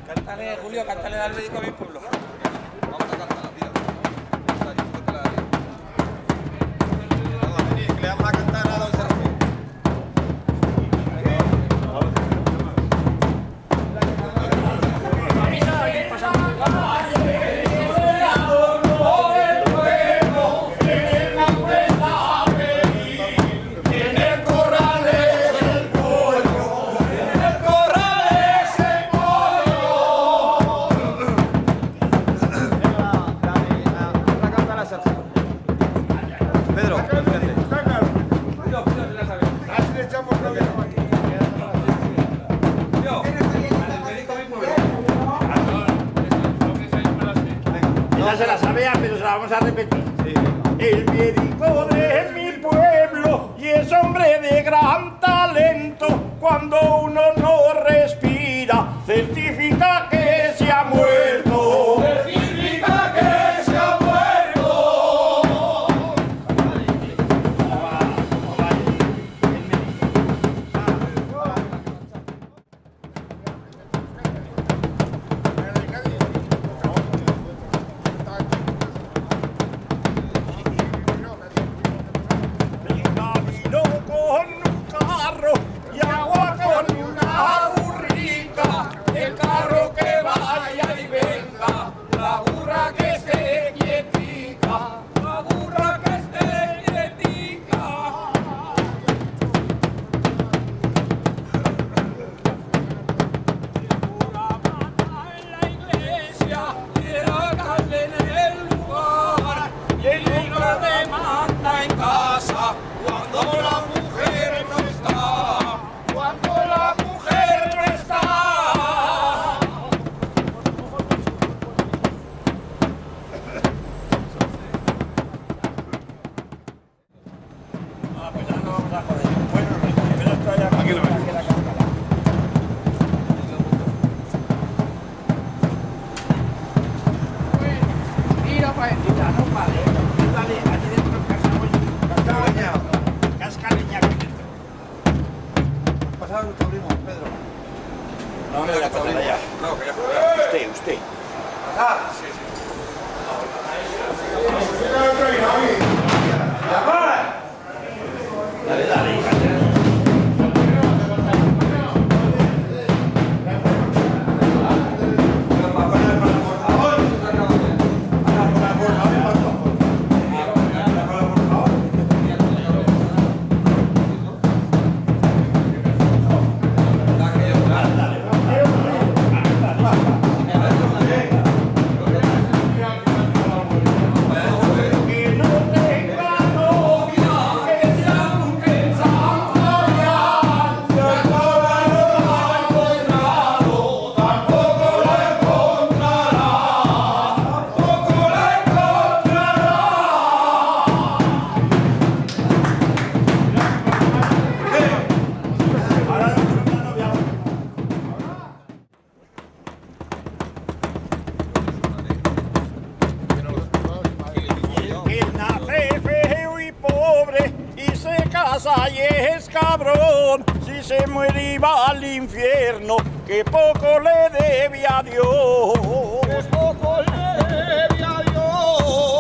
Cántale, Julio, cántale al médico a mi pueblo. Vamos a cantarla, tío. Que le vamos a cantar a don Sergio. Pedro, vente. Esa se la sabía, pero se la vamos a repetir. Sí. El médico de mi pueblo y es hombre de gran talento. Cuando uno no respira, certifica que se ha muerto. Certifica que se ha muerto. Vino con un carro y agua con una burrica. El carro que vaya y venga, la burra que esté quietica, la burra que esté quietica. La mata en la iglesia y el alcalde en el lugar, y el niño demanda en casa cuando la mujer no está, cuando la mujer no está. Pues ya no vamos a joder. Bueno, pero esto ya aquí lo ves. Mira para allá, no vale. Dale, allí dentro cascaleña aquí dentro. Pasado nuestro primo, Pedro. No me voy a pasar allá. No, que ya. Usted. Ah, sí, sí. Dale, dale. Él nace feo y pobre y se casa y es cabrón. Si se muere y va al infierno, que poco le debe a Dios. Que poco le debe a Dios.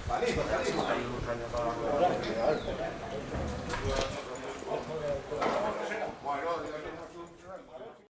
Palito, palito.